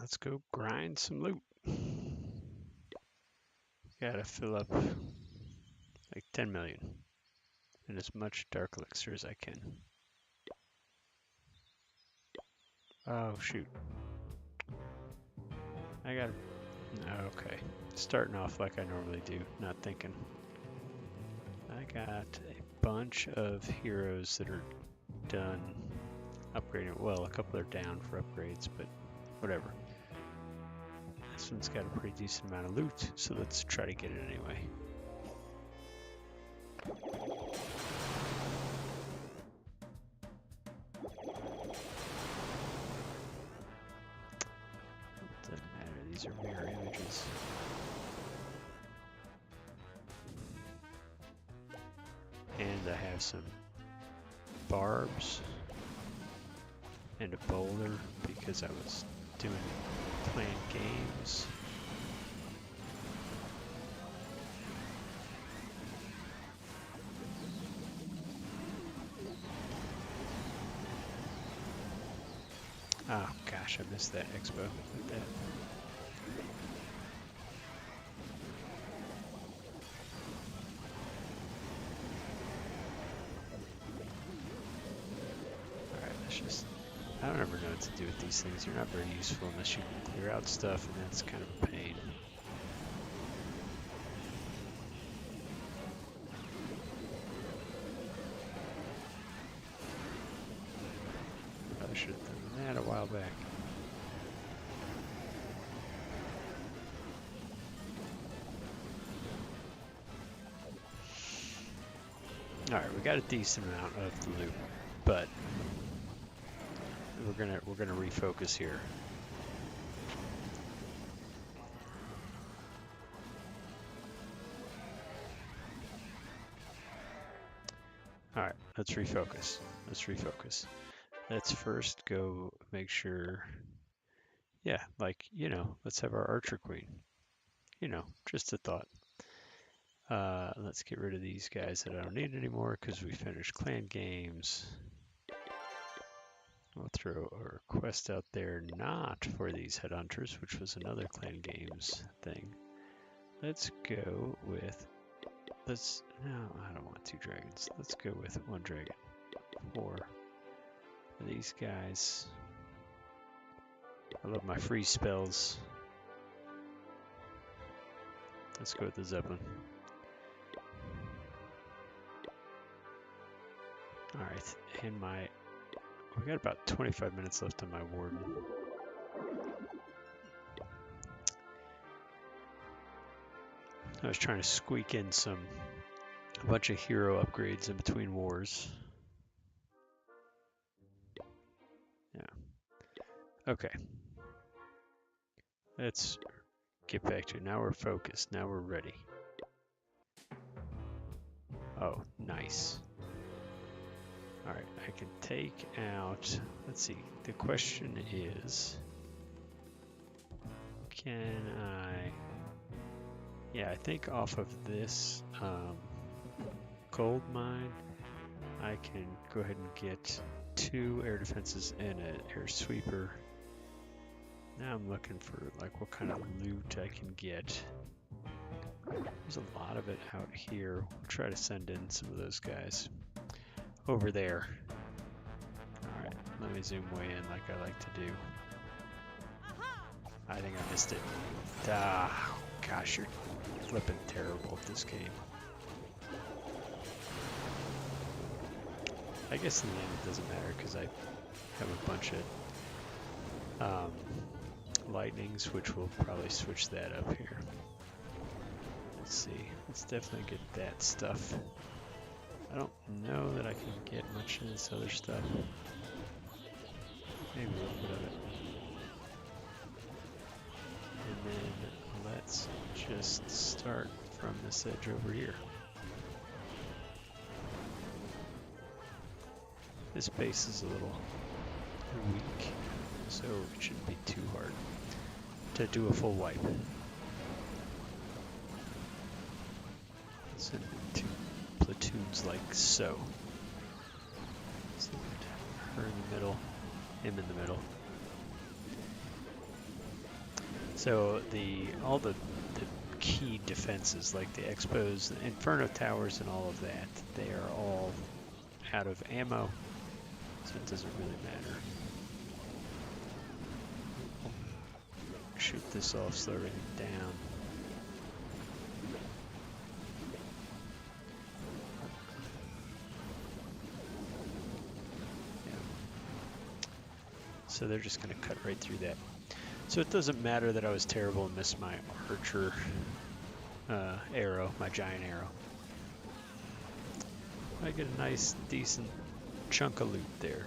let's go grind some loot. Gotta fill up like 10 million and as much dark elixir as I can. Oh shoot. I got okay. Starting off like I normally do, not thinking. I got a bunch of heroes that are done upgrading. Well, a couple are down for upgrades, but whatever. This one's got a pretty decent amount of loot, so let's try to get it anyway. Doesn't matter, these are mirror images. And I have some barbs and a boulder because I was doing planned games. Oh gosh, I missed that expo. Like that. Alright, let's just... I don't ever know what to do with these things. They're not very useful unless you can clear out stuff, and that's kind of a pain. Probably should have done that a while back. Alright, we got a decent amount of the loot, but we're gonna refocus here. Alright, let's refocus. Let's first go make sure, yeah, like, you know, let's have our Archer Queen. You know, just a thought. Let's get rid of these guys that I don't need anymore because we finished clan games. We'll throw a request out there not for these headhunters, which was another clan games thing. Let's go with, no, I don't want 2 dragons. Let's go with 1 dragon. 4 of these guys. I love my free spells. Let's go with the Zeppelin. Alright, and we got about 25 minutes left on my Warden. I was trying to squeak in a bunch of hero upgrades in between wars. Yeah. Okay. Let's get back to it. Now we're focused. Now we're ready. Oh, nice. Alright, I can take out, let's see, the question is, can I, yeah, I think off of this gold mine, I can go ahead and get 2 air defenses and an air sweeper. Now I'm looking for like what kind of loot I can get. There's a lot of it out here. We'll try to send in some of those guys over there. Alright, let me zoom way in like I like to do. I think I missed it. Ah, gosh, you're flipping terrible at this game. I guess in the end it doesn't matter because I have a bunch of lightnings, which will probably switch that up here. Let's see, let's definitely get that stuff. I don't know that I can get much of this other stuff. Maybe a little bit of it. And then let's just start from this edge over here. This base is a little weak, so it shouldn't be too hard to do a full wipe. Send it to platoons like so. Send her in the middle, him in the middle. So all the key defenses like the Expos, the Inferno Towers, and all of that, they are all out of ammo, so it doesn't really matter. Shoot this off, slow everything down. So they're just going to cut right through that. So it doesn't matter that I was terrible and missed my archer arrow, my giant arrow. I get a nice, decent chunk of loot there.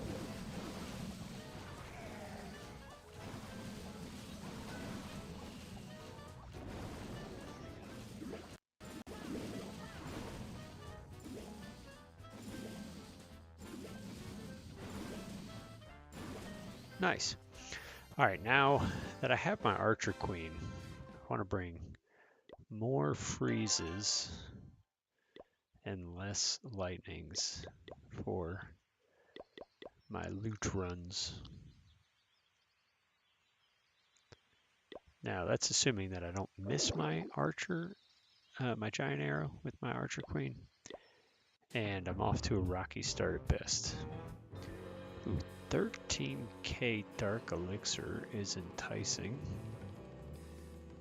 Nice. All right, now that I have my Archer Queen, I want to bring more freezes and less lightnings for my loot runs. Now that's assuming that I don't miss my archer, my giant arrow with my Archer Queen, and I'm off to a rocky start at best. Ooh, 13k Dark Elixir is enticing,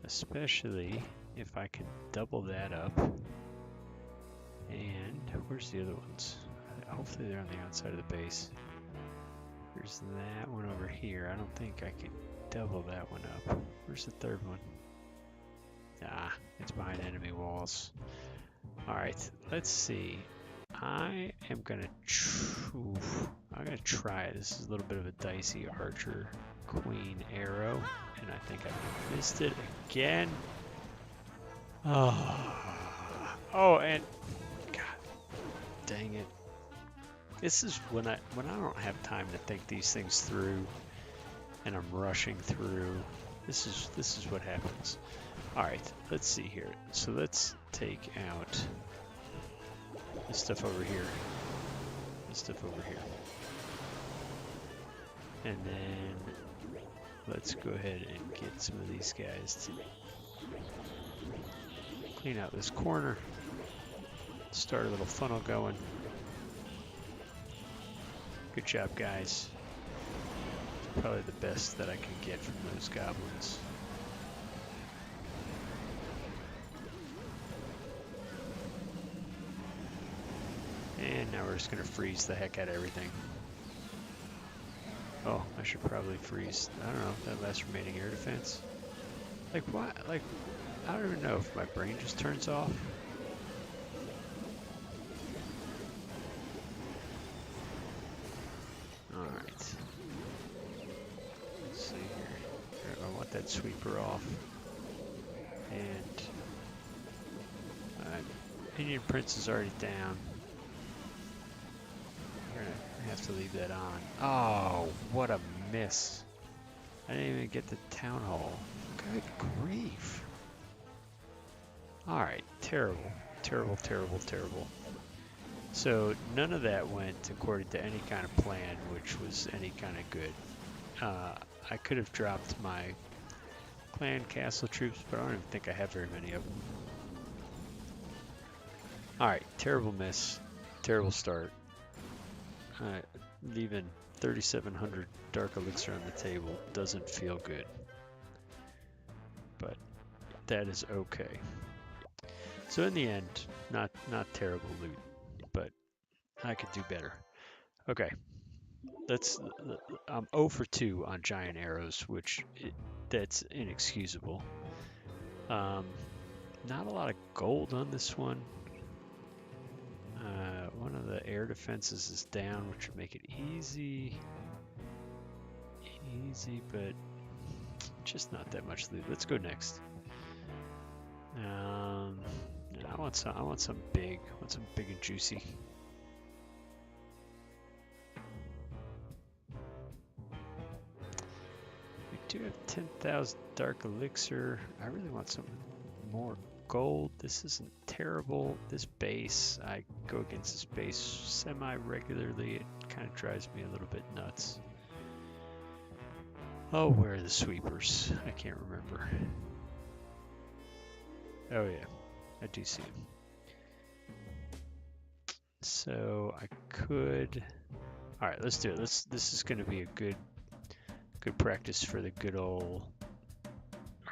especially if I can double that up. And where's the other ones? Hopefully they're on the outside of the base. There's that one over here. I don't think I can double that one up. Where's the third one? Ah, it's behind enemy walls. Alright, let's see. I'm gonna try it. This is a little bit of a dicey Archer Queen arrow, and I think I missed it again. Oh, and God dang it! This is when I don't have time to think these things through, and I'm rushing through. This is what happens. All right, let's see here. So let's take out this stuff over here. This stuff over here. And then let's go ahead and get some of these guys to clean out this corner. Start a little funnel going. Good job, guys. Probably the best that I can get from those goblins. And now we're just gonna freeze the heck out of everything. Oh, I should probably freeze, I don't know, that last remaining air defense. Like what? Like, I don't even know if my brain just turns off. Alright. Let's see here. I want that sweeper off. And Indian Prince is already down. We're gonna have to leave that on. Oh, what a miss. I didn't even get the town hall. Good grief. Alright, terrible. Terrible, terrible, terrible. So none of that went according to any kind of plan, which was any kind of good. I could have dropped my clan castle troops, but I don't even think I have very many of them. Alright, terrible miss. Terrible start. Leaving 3,700 Dark Elixir on the table doesn't feel good. But that is okay. So in the end, not terrible loot, but I could do better. Okay, I'm 0 for 2 on giant arrows, which that's inexcusable. Not a lot of gold on this one. One of the air defenses is down, which would make it easy, but just not that much loot. Let's go next. I want some big and juicy. We do have 10,000 Dark Elixir. I really want some more gold. This isn't terrible. This base, I go against this base semi-regularly. It kind of drives me a little bit nuts. Oh, where are the sweepers? I can't remember. Oh yeah, I do see them. So I could. All right, let's do it. This is going to be a good practice for the good old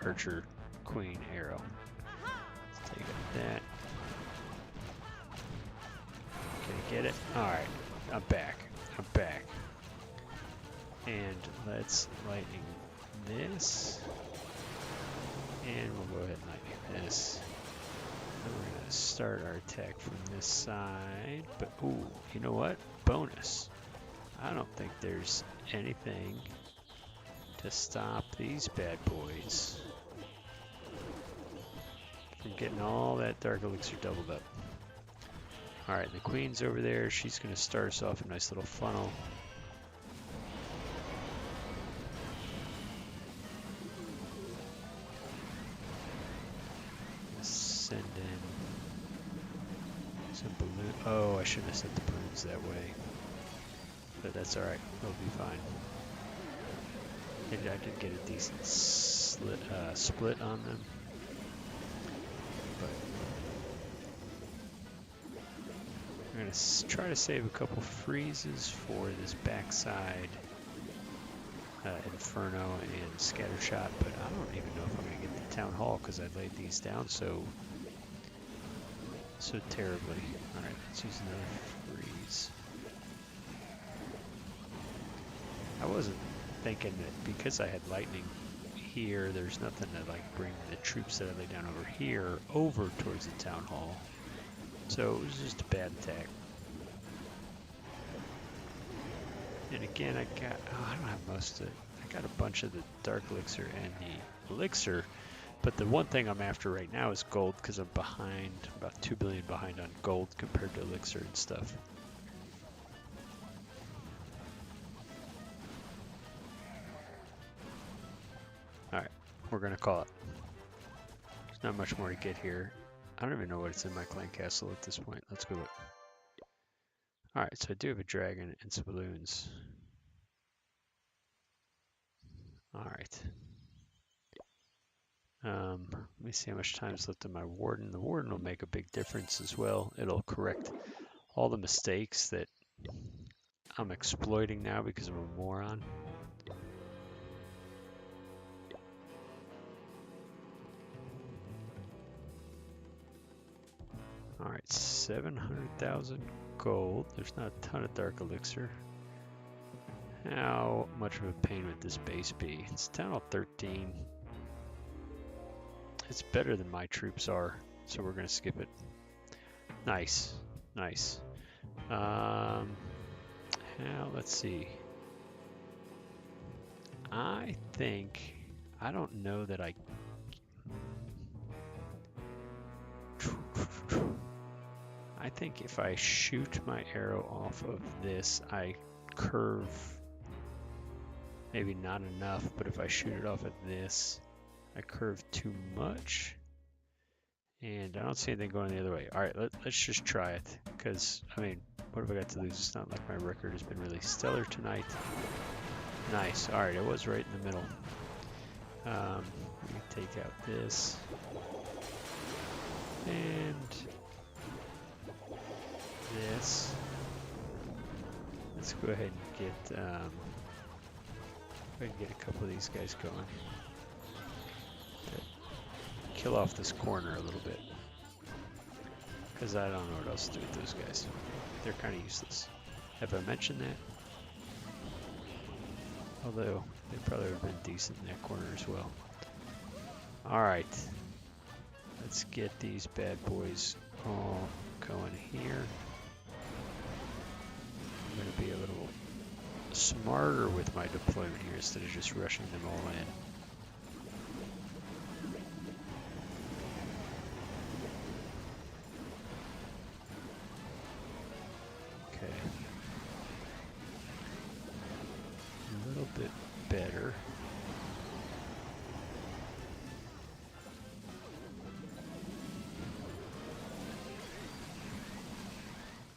archer queen arrow. Let's take that. Can I get it? All right, I'm back. I'm back. And let's lightning this. And we'll go ahead and lightning this. And we're going to start our attack from this side. But, ooh, you know what? Bonus. I don't think there's anything to stop these bad boys from getting all that dark elixir doubled up. Alright, the queen's over there. She's going to start us off a nice little funnel. Send in some balloon. Oh, I shouldn't have sent the balloons that way. But that's alright. We'll be fine. Maybe I did get a decent split on them. But I'm going to try to save a couple freezes for this backside Inferno and Scattershot, but I don't even know if I'm going to get the Town Hall because I laid these down so terribly. Alright, let's use another freeze. I wasn't thinking that because I had lightning here, there's nothing to like bring the troops that I laid down over here over towards the Town Hall. So it was just a bad attack. And again, I don't have most of it. I got a bunch of the Dark Elixir and the Elixir, but the one thing I'm after right now is gold because I'm behind, about 2 billion behind on gold compared to Elixir and stuff. Alright, we're going to call it. There's not much more to get here. I don't even know what's in my clan castle at this point. Let's go look. Alright, so I do have a dragon and some balloons. Alright. Let me see how much time is left in my warden. The warden will make a big difference as well. It'll correct all the mistakes that I'm exploiting now because I'm a moron. Alright, 700,000 gold. There's not a ton of Dark Elixir. How much of a pain would this base be? It's Town Hall 13. It's better than my troops are, so we're going to skip it. Nice, nice. Let's see. I don't know that I think if I shoot my arrow off of this, I curve, maybe not enough, but if I shoot it off of this, I curve too much. And I don't see anything going the other way. All right, let's just try it, because, I mean, what have I got to lose? It's not like my record has been really stellar tonight. Nice. All right, it was right in the middle. Let me take out this. And this. Let's go ahead and get a couple of these guys going. Kill off this corner a little bit, because I don't know what else to do with those guys. They're kind of useless. Have I mentioned that? Although they probably would have been decent in that corner as well. Alright, let's get these bad boys all going here. I'm going to be a little smarter with my deployment here instead of just rushing them all in. Okay. A little bit better.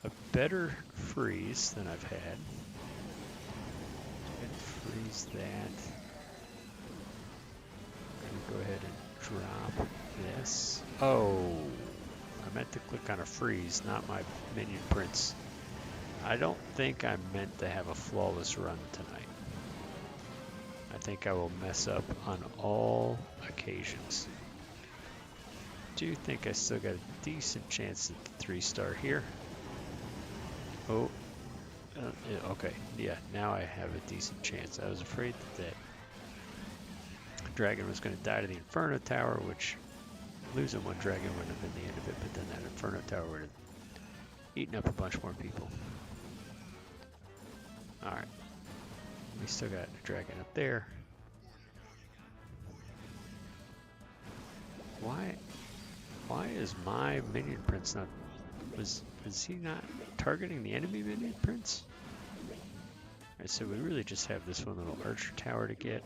A better freeze than I've had. Freeze that. go ahead and drop this. Oh, I meant to click on a freeze, not my minion prints. I don't think I meant to have a flawless run tonight. I think I will mess up on all occasions. Do think I still got a decent chance at the 3-star here. Oh, yeah, okay, yeah, now I have a decent chance. I was afraid that dragon was going to die to the Inferno Tower, which losing one dragon wouldn't have been the end of it, but then that Inferno Tower would have eaten up a bunch more people. Alright, we still got a dragon up there. Why is my minion prince not... Was he not targeting the enemy minion prince? Alright, so we really just have this one little archer tower to get.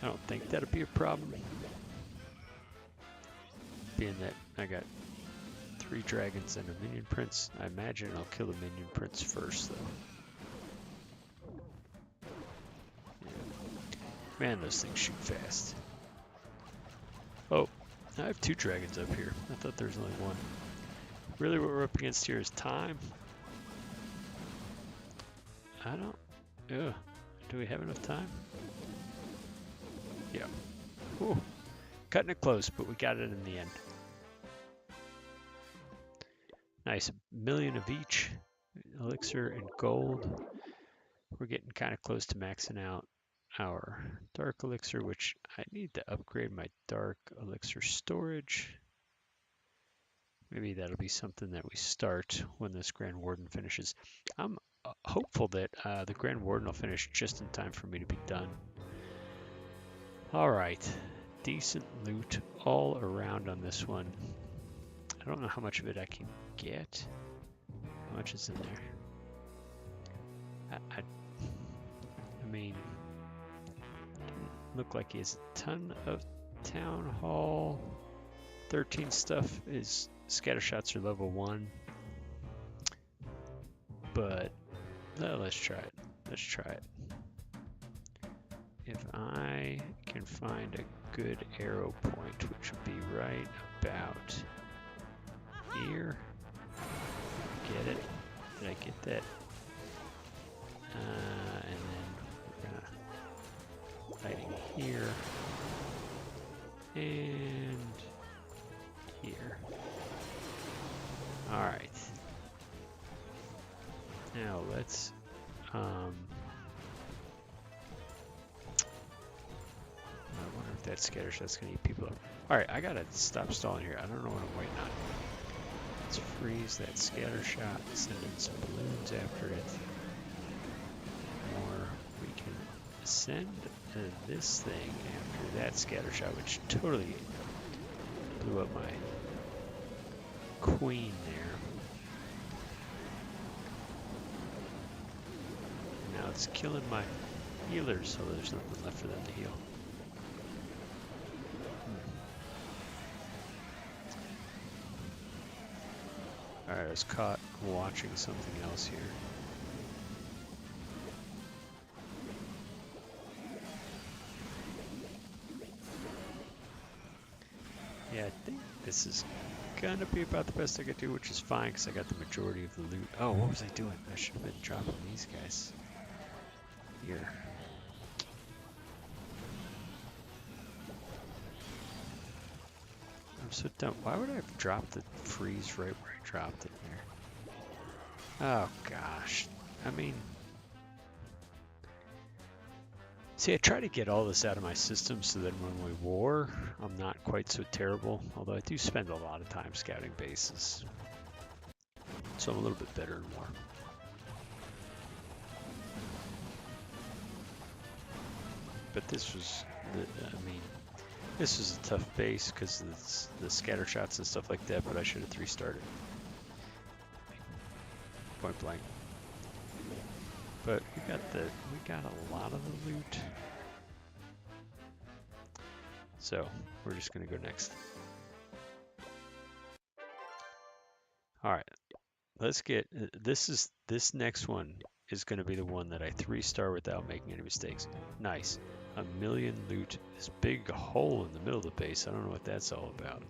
I don't think that'll be a problem. Being that I got 3 dragons and a minion prince, I imagine I'll kill the minion prince first, though. Yeah. Man, those things shoot fast. Oh, I have 2 dragons up here. I thought there was only 1. Really, what we're up against here is time. I don't... Ugh. Do we have enough time? Yeah. Ooh. Cutting it close, but we got it in the end. Nice. 1,000,000 of each. Elixir and gold. We're getting kind of close to maxing out our dark elixir, which I need to upgrade my dark elixir storage. Maybe that'll be something that we start when this Grand Warden finishes. I'm hopeful that the Grand Warden will finish just in time for me to be done. All right, decent loot all around on this one. I don't know how much of it I can get. How much is in there? I mean, look like he has a ton of Town Hall. 13 stuff is scattershots are level 1. But let's try it. Let's try it. If I can find a good arrow point, which would be right about here. Get it? Did I get that? And then we're gonna hiding here and here. All right. Now let's I wonder if that scattershot's gonna eat people up. All right, I gotta stop stalling here. I don't know what I'm waiting on. Let's freeze that scattershot, send in some balloons after it. Or we can send this thing after that scattershot, which totally blew up my queen there. Now it's killing my healers, so there's nothing left for them to heal. Alright, I was caught watching something else here. Yeah, I think this is gonna be about the best I could do, which is fine because I got the majority of the loot. Oh, what was I doing? I should have been dropping these guys here. I'm so dumb. Why would I have dropped the freeze right where I dropped it here? Oh gosh. I mean, see, I try to get all this out of my system so that when we war, I'm not quite so terrible. Although I do spend a lot of time scouting bases. So I'm a little bit better and more. But this was, I mean, this was a tough base because of the scatter shots and stuff like that, but I should have 3-starred it. Point blank. But we got a lot of the loot. So we're just gonna go next. All right, let's get, this next one is gonna be the one that I 3-star without making any mistakes. Nice. a million loot. This big hole in the middle of the base. I don't know what that's all about.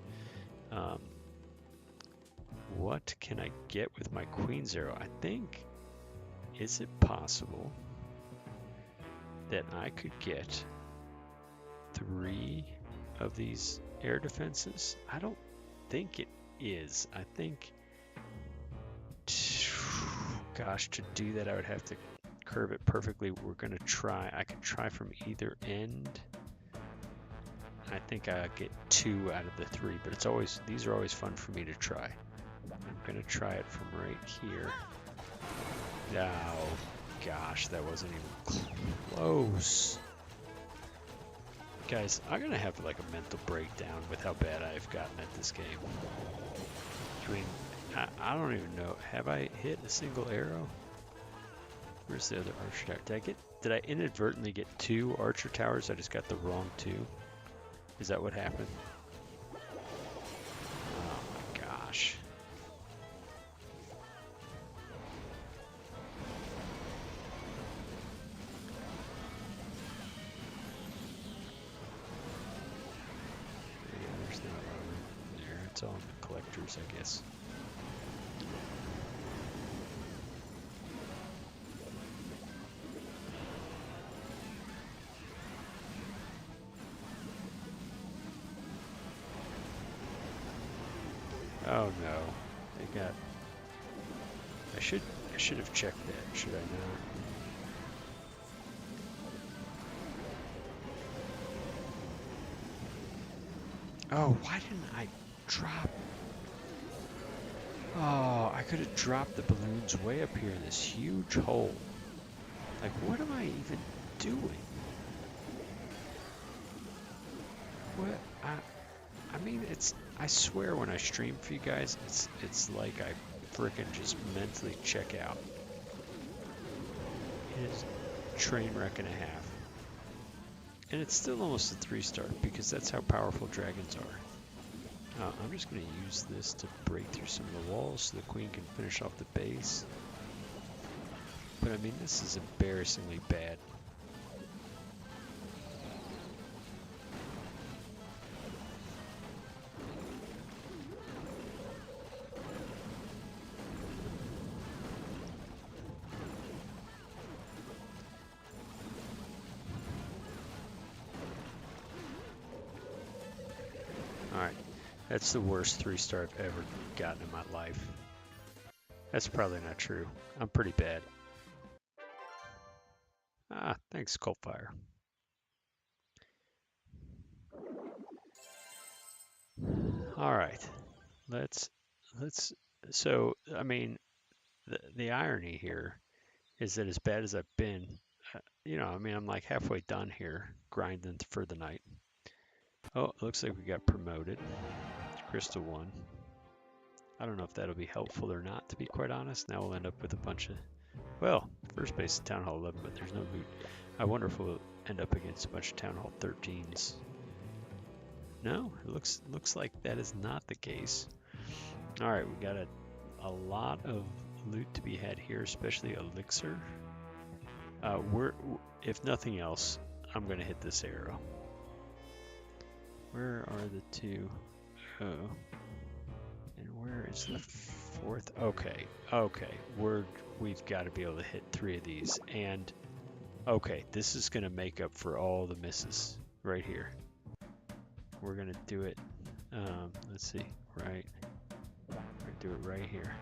What can I get with my Queen's Arrow? I think, is it possible that I could get 3 of these air defenses? I don't think it is. I think, gosh, to do that I would have to curve it perfectly. We're gonna try. I could try from either end. I think I'll get 2 out of the 3, but it's always, these are always fun for me to try. I'm gonna try it from right here. Oh gosh, that wasn't even close. Guys, I'm gonna have like a mental breakdown with how bad I've gotten at this game. I mean, I don't even know. Have I hit a single arrow? Where's the other archer tower? Did I inadvertently get 2 archer towers? I just got the wrong 2. Is that what happened? Oh my gosh. Yeah, there's no armor there. It's all collectors, I guess. Oh no, they got. I should have checked that, should I not? Oh, why didn't I drop? Oh, I could have dropped the balloons way up here in this huge hole. Like, what am I even doing? What? I mean, I swear when I stream for you guys, it's like I frickin' just mentally check out. It is a train wreck and a half. And it's still almost a 3-star because that's how powerful dragons are. I'm just going to use this to break through some of the walls so the queen can finish off the base. But I mean, this is embarrassingly bad. Alright, that's the worst 3-star I've ever gotten in my life. That's probably not true. I'm pretty bad. Ah, thanks, Coldfire. Alright, so, I mean, the irony here is that as bad as I've been, you know, I mean, I'm like halfway done here, grinding for the night. Oh, it looks like we got promoted. Crystal 1. I don't know if that'll be helpful or not, to be quite honest. Now we'll end up with a bunch of, well, first base is Town Hall 11, but there's no loot. I wonder if we'll end up against a bunch of Town Hall 13s. No, it looks like that is not the case. All right, we got a lot of loot to be had here, especially elixir. If nothing else, I'm gonna hit this arrow. Where are the 2? Oh, and where is the 4th? Okay, we've got to be able to hit 3 of these, and okay, this is gonna make up for all the misses right here. We're gonna do it. Let's see, right. We're gonna do it right here.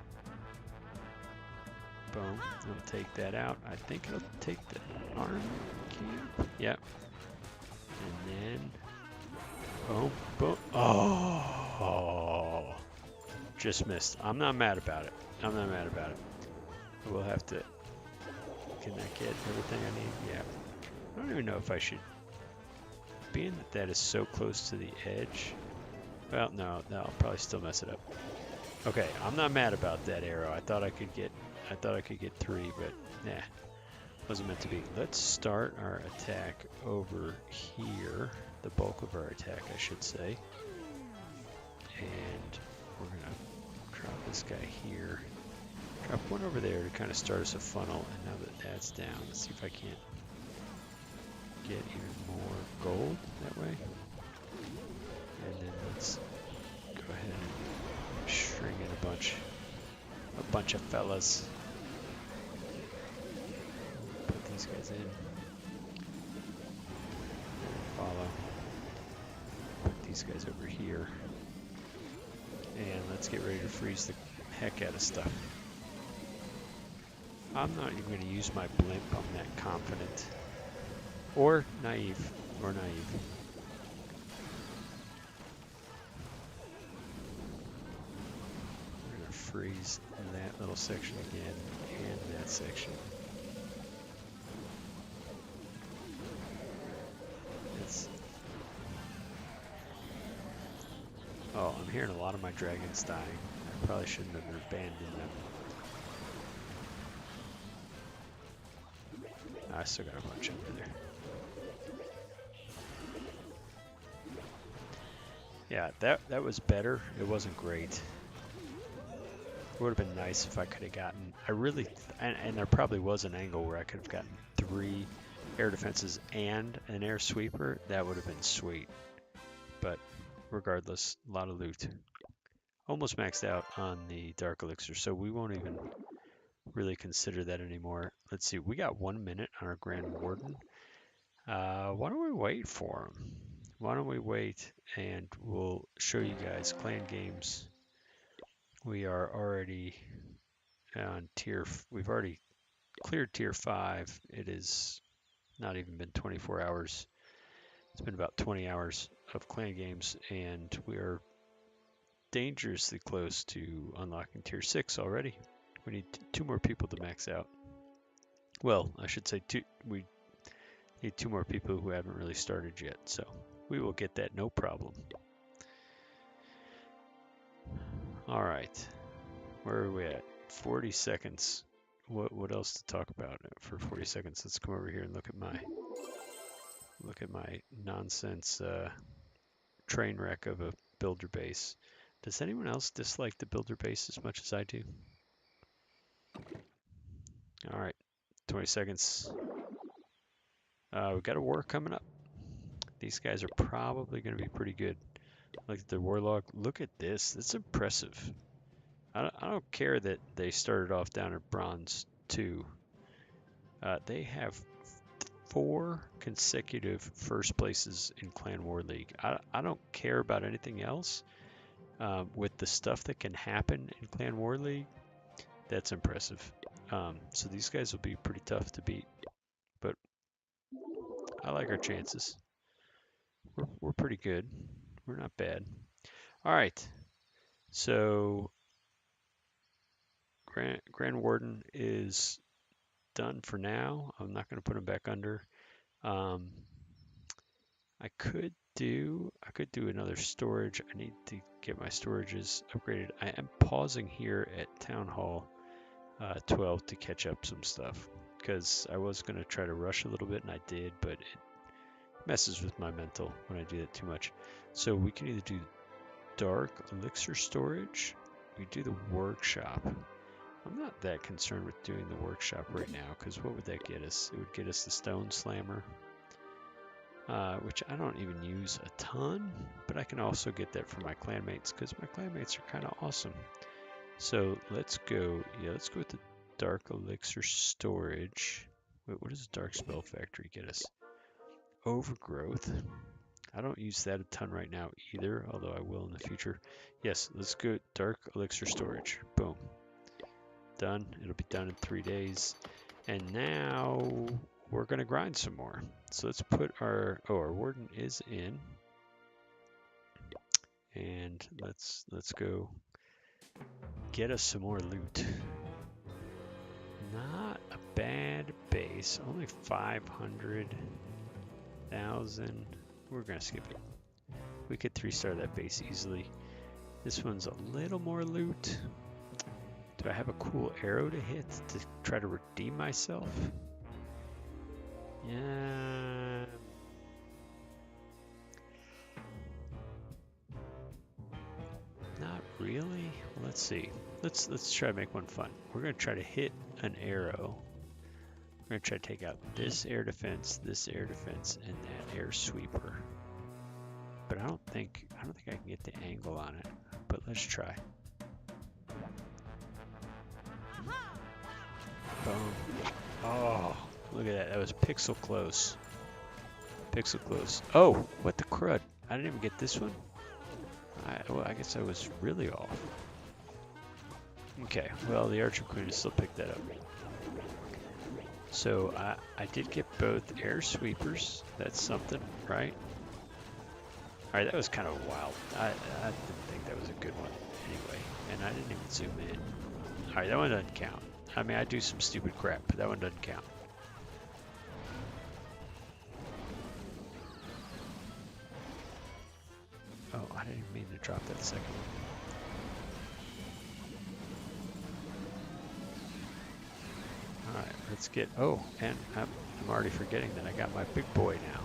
Boom. It'll take that out. I think it'll take the army camp. Yep. And then boom, boom. Oh, just missed. I'm not mad about it. I'm not mad about it. We'll have to. Can I get everything I need? Yeah. I don't even know if I should. Being that that is so close to the edge. Well, no, I'll probably still mess it up. Okay, I'm not mad about that arrow. I thought I could get 3, but nah, wasn't meant to be. Let's start our attack over here, the bulk of our attack, I should say. And we're gonna drop this guy here. Drop one over there to kind of start us a funnel. And now that that's down, let's see if I can't get even more gold that way. And then let's go ahead and string in a bunch of fellas. Put these guys in. Follow. Put these guys over here. And let's get ready to freeze the heck out of stuff. I'm not even going to use my blimp. I'm that confident. Or naive. Or naive. We're going to freeze that little section again and that section. Oh, I'm hearing a lot of my dragons dying. I probably shouldn't have abandoned them. I still got a bunch over there. Yeah, that was better. It wasn't great. It would have been nice if I could have gotten... and there probably was an angle where I could have gotten 3 air defenses and an air sweeper. That would have been sweet. But regardless, a lot of loot. Almost maxed out on the Dark Elixir, so we won't even really consider that anymore. Let's see, we got 1 minute on our Grand Warden. Why don't we wait for him? Why don't we wait and we'll show you guys clan games. We are already on we've already cleared tier 5. It has not even been 24 hours. It's been about 20 hours of clan games, and we are dangerously close to unlocking tier 6 already. We need 2 more people to max out. Well, I should say we need 2 more people who haven't really started yet, so we will get that no problem. All right, where are we at? 40 seconds. What else to talk about for 40 seconds? Let's come over here and look at my nonsense train wreck of a builder base. Does anyone else dislike the builder base as much as I do? All right, 20 seconds. We've got a war coming up. These guys are probably going to be pretty good. Look at the warlock. Look at this. That's impressive. I don't care that they started off down at bronze 2. They have 4 consecutive first places in Clan War League. I don't care about anything else. With the stuff that can happen in Clan War League, that's impressive. So these guys will be pretty tough to beat, but I like our chances. We're pretty good. We're not bad. All right. So Grand Warden is done for now. I'm not going to put him back under. I could do another storage. I need to get my storages upgraded. I am pausing here at Town Hall 12 to catch up some stuff, because I was going to try to rush a little bit, and I did, but it messes with my mental when I do that too much. So we can either do Dark Elixir storage, we do the workshop. I'm not that concerned with doing the workshop right now, because what would that get us? It would get us the Stone Slammer, which I don't even use a ton, but I can also get that for my clanmates, because my clanmates are kind of awesome. So let's go with the Dark Elixir storage. Wait, what does Dark Spell Factory get us? Overgrowth. I don't use that a ton right now either, although I will in the future. Yes, let's go Dark Elixir storage. Boom. Done. It'll be done in 3 days. And now we're going to grind some more. So let's put our warden is in. And let's go get us some more loot. Not a bad base, only 500,000. We're gonna skip it. We could 3-star that base easily. This one's a little more loot. Do I have a cool arrow to hit to try to redeem myself? Yeah. Not really. Let's see. Let's try to make one fun. We're gonna try to hit an arrow. We're We're gonna try to take out this air defense, and that air sweeper. But I don't think I can get the angle on it. But let's try. Boom. Oh, look at that. That was pixel close. Pixel close. Oh, what the crud? I didn't even get this one. Well, I guess I was really off. Okay, well, the Archer Queen still picked that up. So I did get both air sweepers. That's something, right? All right, that was kind of wild. I didn't think that was a good one anyway, and I didn't even zoom in. All right, that one doesn't count. I mean, I do some stupid crap, but that one doesn't count. Oh, I didn't even mean to drop that second one. Alright, let's get, oh, and I'm already forgetting that I got my big boy now.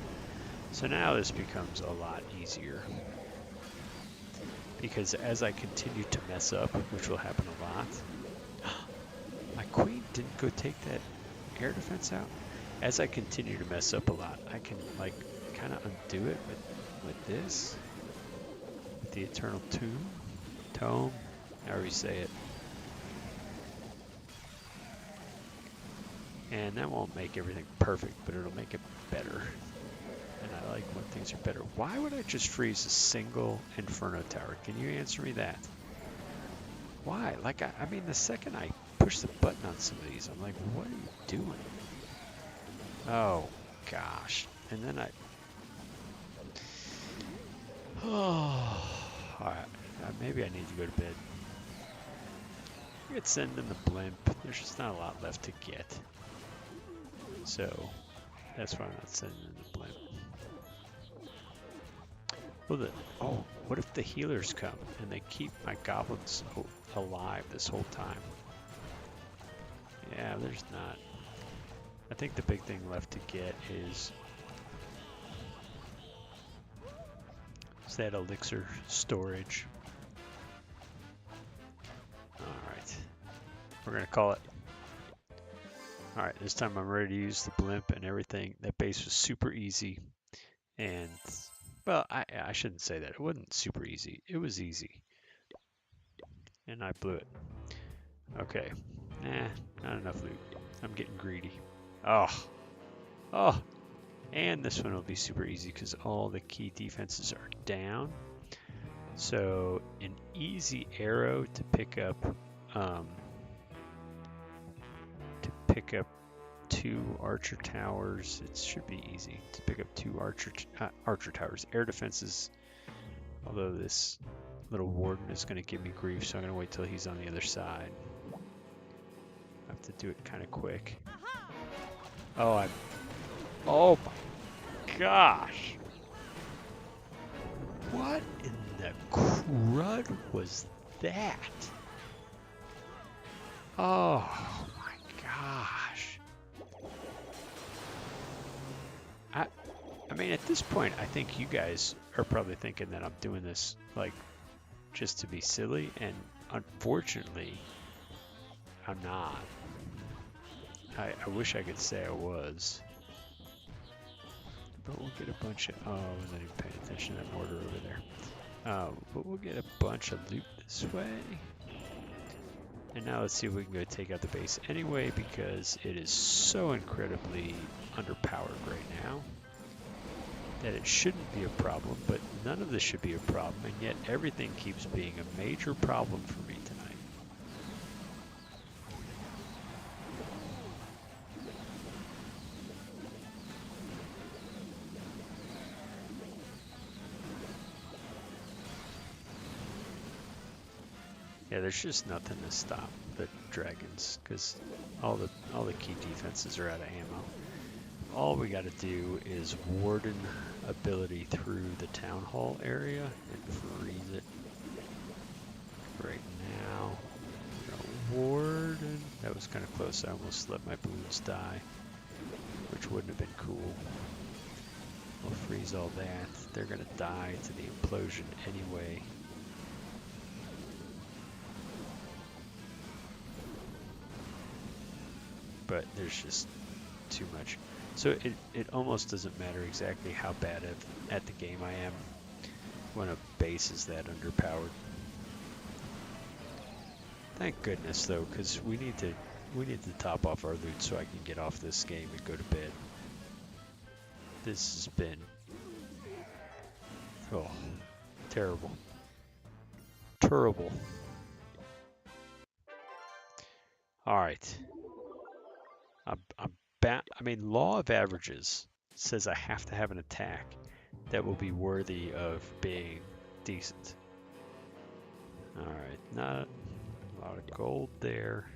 So now this becomes a lot easier. Because as I continue to mess up, which will happen a lot, my queen didn't go take that air defense out. As I continue to mess up a lot, I can like kind of undo it with this. With the Eternal Tome, however you say it. And that won't make everything perfect, but it'll make it better. And I like when things are better. Why would I just freeze a single Inferno Tower? Can you answer me that? Why? Like, I mean, the second I push the button on some of these, I'm like, what are you doing? Oh, gosh. And then oh, alright. Maybe I need to go to bed. I could send in the blimp. There's just not a lot left to get. So, that's why I'm not sending in the blimp. Well, oh, what if the healers come and they keep my goblins alive this whole time? Yeah, there's not. I think the big thing left to get is that elixir storage. Alright, we're gonna call it. Alright, this time I'm ready to use the blimp and everything. That base was super easy. And, well, I shouldn't say that. It wasn't super easy. It was easy. And I blew it. Okay. Nah, not enough loot. I'm getting greedy. Oh. Oh. And this one will be super easy because all the key defenses are down. So an easy arrow to pick up 2 archer towers. It should be easy to pick up 2 archer towers. Air defenses, although this little warden is going to give me grief, so I'm going to wait till he's on the other side. I have to do it kind of quick. Oh, oh my gosh! What in the crud was that? Oh my gosh! I mean, at this point, I think you guys are probably thinking that I'm doing this like just to be silly, and unfortunately, I'm not. I wish I could say I was. But we'll get a bunch of, oh, I'm not even paying attention to that mortar over there. But we'll get a bunch of loot this way. And now let's see if we can go take out the base anyway, because it is so incredibly underpowered right now that it shouldn't be a problem, but none of this should be a problem, and yet everything keeps being a major problem for me tonight. Yeah, there's just nothing to stop the dragons because all the key defenses are out of ammo. All we got to do is warden ability through the town hall area and freeze it. Right now, warden. That was kind of close. I almost let my balloons die, which wouldn't have been cool. We'll freeze all that. They're gonna die to the implosion anyway. But there's just too much. So it almost doesn't matter exactly how bad at the game I am when a base is that underpowered. Thank goodness though, because we need to top off our loot so I can get off this game and go to bed. This has been terrible. Terrible. Alright. I mean, law of averages says I have to have an attack that will be worthy of being decent. Alright, not a lot of gold there.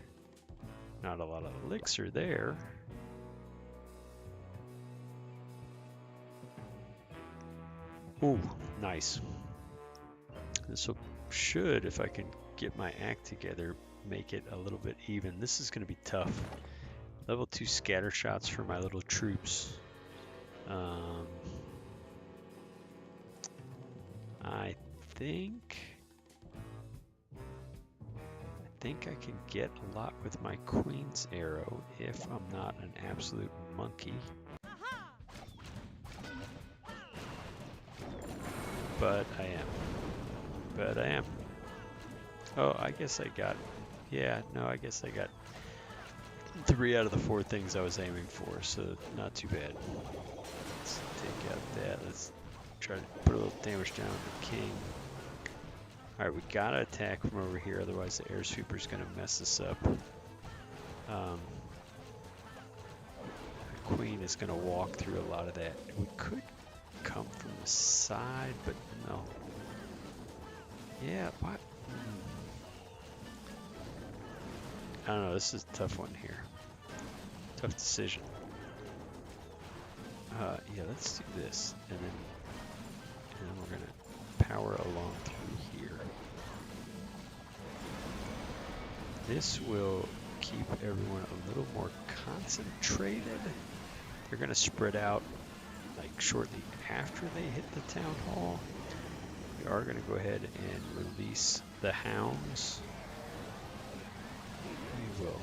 Not a lot of elixir there. Ooh, nice. This should, if I can get my act together, make it a little bit even. This is going to be tough. Level 2 scatter shots for my little troops. I think I can get a lot with my Queen's Arrow if I'm not an absolute monkey. But I am. Oh, I guess I got, yeah, no, I guess I got 3 out of the 4 things I was aiming for, so not too bad. Let's take out that. Let's try to put a little damage down on the king. Alright, we gotta attack from over here, otherwise the air sweeper's gonna mess us up. The queen is gonna walk through a lot of that. We could come from the side, but no. Yeah, what? I don't know, this is a tough one here. Tough decision. Yeah, let's do this, and then we're gonna power along through here. This will keep everyone a little more concentrated. They're gonna spread out like shortly after they hit the town hall. We are gonna go ahead and release the hounds. We will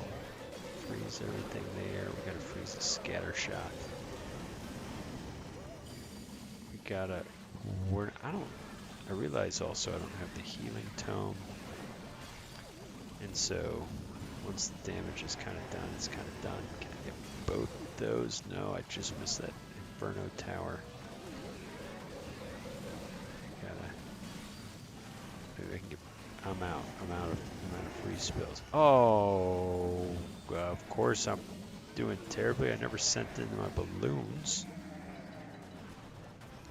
freeze everything there. We gotta freeze the scatter shot. We gotta I realize also I don't have the healing tome. And so once the damage is kind of done, it's kind of done. Can I get both those? No, I just missed that Inferno Tower. Maybe I can get, I'm out of freeze spells. Oh, of course I'm doing terribly. I never sent in my balloons.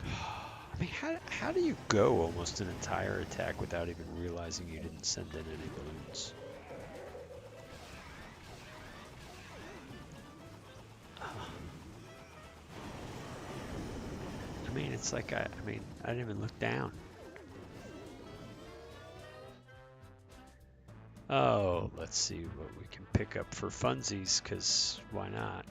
I mean, how do you go almost an entire attack without even realizing you didn't send in any balloons? I mean, it's like I didn't even look down. Oh, let's see what we can pick up for funsies, because why not?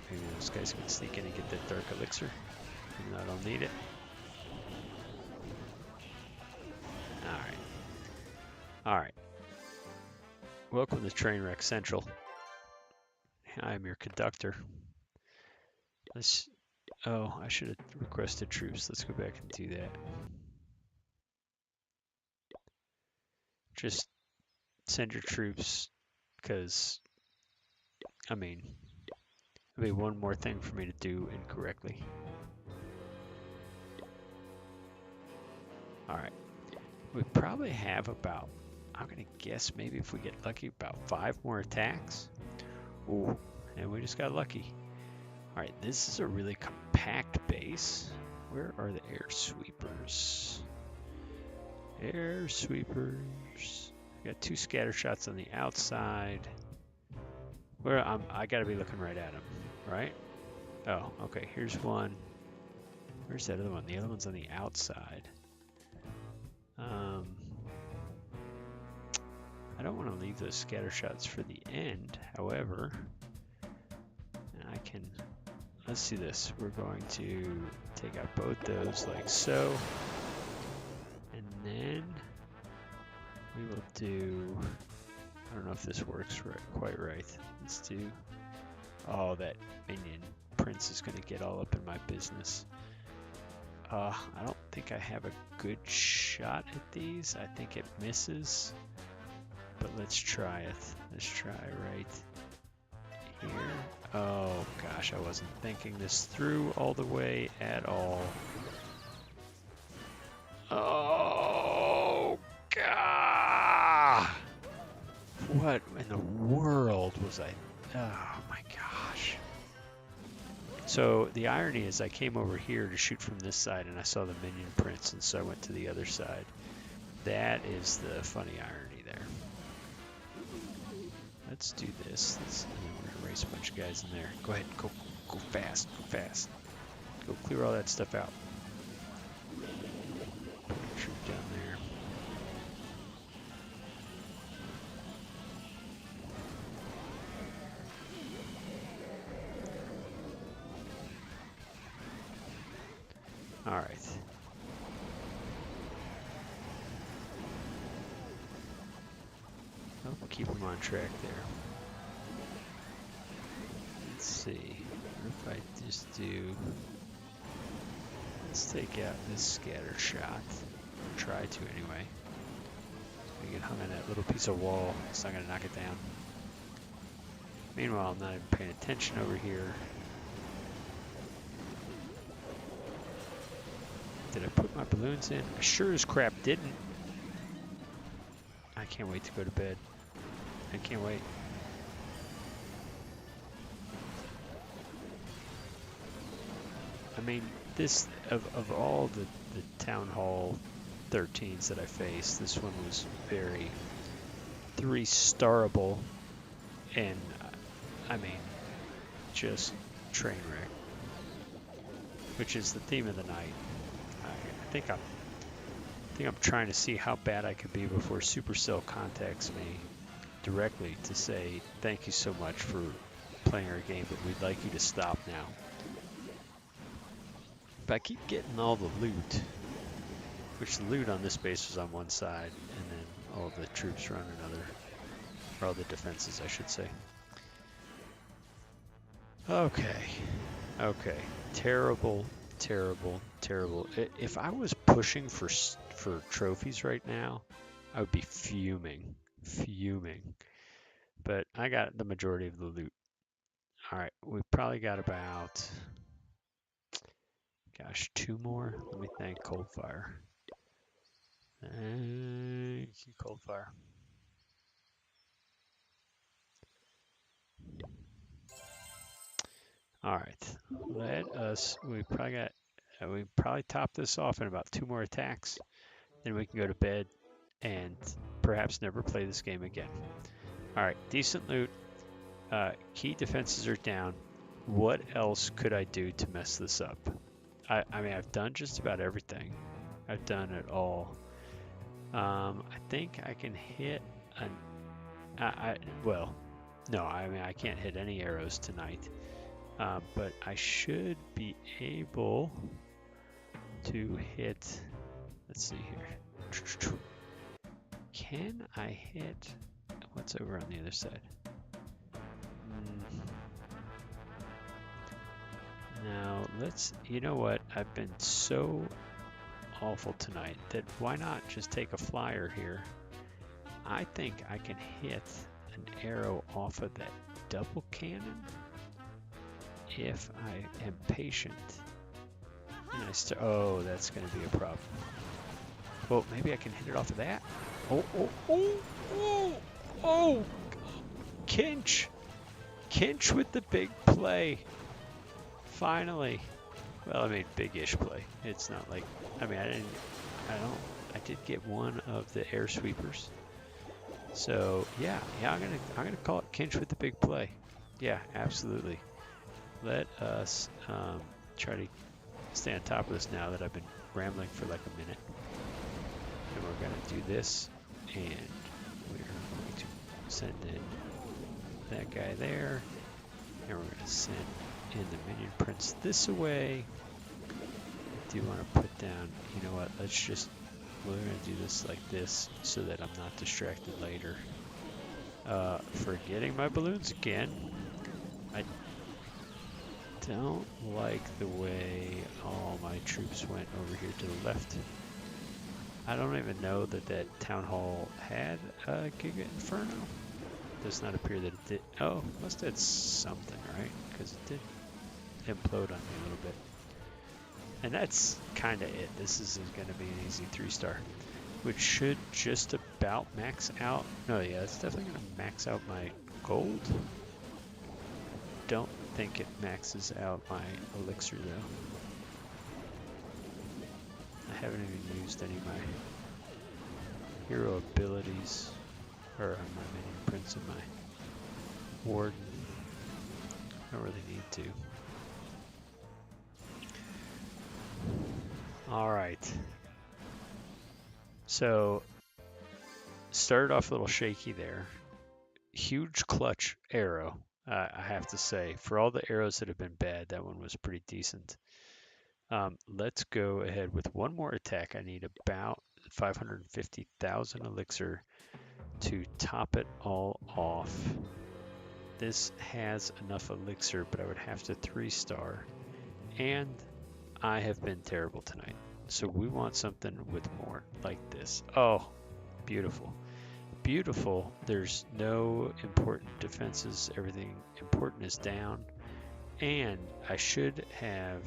Maybe those guys can sneak in and get that dark elixir, even though I don't need it. Alright. Welcome to Trainwreck Central. I am your conductor. Oh, I should have requested troops. Let's go back and do that. Just send your troops, because, I mean, it'll be one more thing for me to do incorrectly. Alright. We probably have about, I'm going to guess maybe if we get lucky, about 5 more attacks. Ooh, and we just got lucky. Alright, this is a really compact base. Where are the air sweepers? Air sweepers. We got 2 scatter shots on the outside. Where I gotta be looking right at them, right? Oh, okay, here's one. Where's that other one? The other one's on the outside. I don't want to leave those scatter shots for the end, however, I can, let's do this. We're going to take out both those like so, and then we will do I don't know if this works quite right. Let's do... Oh, that minion prince is going to get all up in my business. I don't think I have a good shot at these. I think it misses. But let's try it. Let's try right here. Oh gosh, I wasn't thinking this through all the way at all. Oh god! What in the world was I? Oh my gosh. So the irony is I came over here to shoot from this side and I saw the minion prince, and so I went to the other side. That is the funny irony there. Let's do this. We're gonna race a bunch of guys in there. Go ahead, go fast, go fast. Go clear all that stuff out. Put a troop down there. All right. Oh, we'll keep them on track there. Let's see. What if I just do... Let's take out this scatter shot. Or try to anyway. We get hung on that little piece of wall. It's not going to knock it down. Meanwhile, I'm not even paying attention over here. Did I put my balloons in? I sure as crap didn't. I can't wait to go to bed. I can't wait. I mean, this, of all the Town Hall 13s that I faced, this one was very 3-starable, and I mean, just train wreck, which is the theme of the night. I think I'm trying to see how bad I could be before Supercell contacts me directly to say thank you so much for playing our game, but we'd like you to stop now. But I keep getting all the loot, which the loot on this base was on one side, and then all the troops were on another, or all the defenses, I should say. Okay, terrible. If I was pushing for trophies right now, I would be fuming. But I got the majority of the loot. All right, we've probably got about, gosh, 2 more. Let me thank Coldfire. Thank you, Coldfire. All right, we probably top this off in about 2 more attacks. Then we can go to bed and perhaps never play this game again. All right, decent loot. Key defenses are down. What else could I do to mess this up? I mean, I've done just about everything. I've done it all. I think I can hit well, no, I mean, I can't hit any arrows tonight. But I should be able to hit, let's see here. Can I hit, what's over on the other side? Now, you know what? I've been so awful tonight that why not just take a flyer here? I think I can hit an arrow off of that double cannon if I am patient. And oh, that's going to be a problem. Well, maybe I can hit it off of that. Oh! Kinch with the big play. Finally. Well, I mean, big-ish play. It's not like, I mean, I did get one of the air sweepers. So yeah, I'm gonna call it Kinch with the big play. Yeah, absolutely. Let us try to stay on top of this now that I've been rambling for like a minute. And we're gonna do this, and we're going to send in that guy there, and we're gonna send in the minion prince this away. I do want to put down, you know what, we're gonna do this like this so that I'm not distracted later. Forgetting my balloons again. I don't like the way all my troops went over here to the left. I don't even know that that town hall had a Giga Inferno. Does not appear that it did. Oh, must have had something, right? Because it did implode on me a little bit. And that's kind of it. This is going to be an easy 3-star, which should just about max out. No, yeah, it's definitely going to max out my gold. Don't think it maxes out my elixir though. I haven't even used any of my hero abilities, or my minion prints and my warden. I don't really need to. All right. So started off a little shaky there. Huge clutch arrow, I have to say. For all the arrows that have been bad, that one was pretty decent. Let's go ahead with one more attack. I need about 550,000 elixir to top it all off. This has enough elixir, but I would have to 3-star. And I have been terrible tonight. So we want something with more like this. Oh, beautiful. Beautiful. There's no important defenses. Everything important is down. And I should have,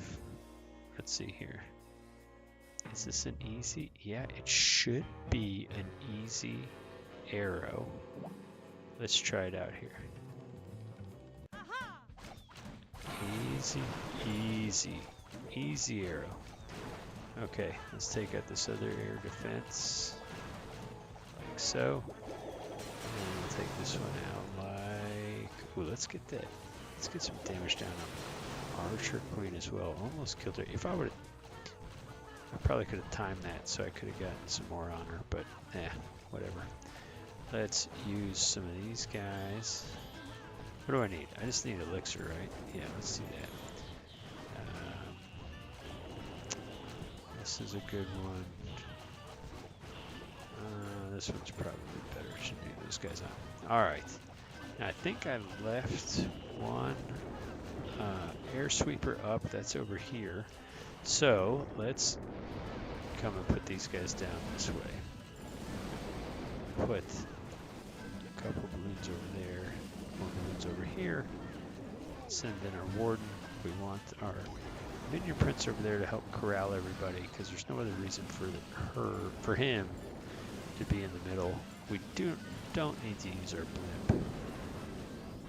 let's see here. Is this an easy? Yeah, it should be an easy arrow. Let's try it out here. Easy arrow. Okay, let's take out this other air defense, like so. And we'll take this one out like, ooh, let's get that. Let's get some damage down on Archer Queen as well. Almost killed her. If I would, I probably could have timed that so I could have gotten some more on her, but whatever. Let's use some of these guys. What do I need? I just need elixir, right? Yeah, let's do that. This is a good one. This one's probably better. Should be those guys on. All right. Now, I think I left one air sweeper up. That's over here. So let's come and put these guys down this way. Put a couple balloons over there, more balloons over here. Send in our warden. We want our minion prince over there to help corral everybody, because there's no other reason for him to be in the middle. We don't need to use our blimp.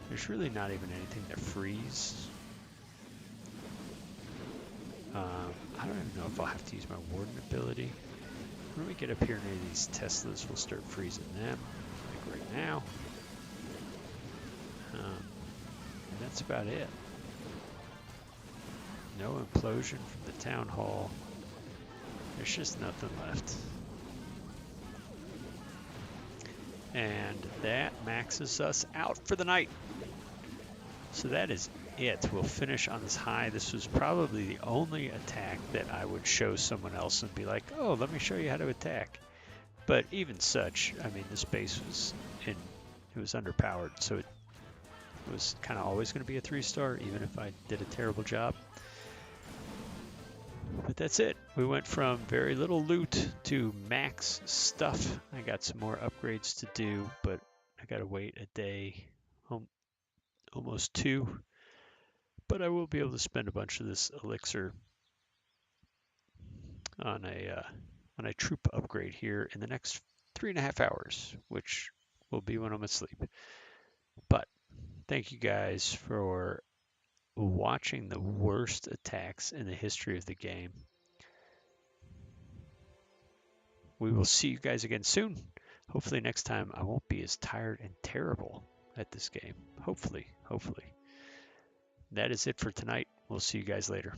There's really not even anything to freeze. I don't even know if I'll have to use my warden ability. When we get up here near these Teslas, we'll start freezing them, like right now. And that's about it. No implosion from the town hall. There's just nothing left. And that maxes us out for the night. So that is it. We'll finish on this high. This was probably the only attack that I would show someone else and be like, oh, let me show you how to attack. But even such, I mean, this base was it was underpowered, so it was kind of always going to be a 3-star, even if I did a terrible job. But that's it. We went from very little loot to max stuff. I got some more upgrades to do, but I got to wait a day, almost 2. But I will be able to spend a bunch of this elixir on a troop upgrade here in the next 3.5 hours, which will be when I'm asleep. But thank you guys for watching the worst attacks in the history of the game. We will see you guys again soon. Hopefully next time I won't be as tired and terrible at this game. Hopefully. That is it for tonight. We'll see you guys later.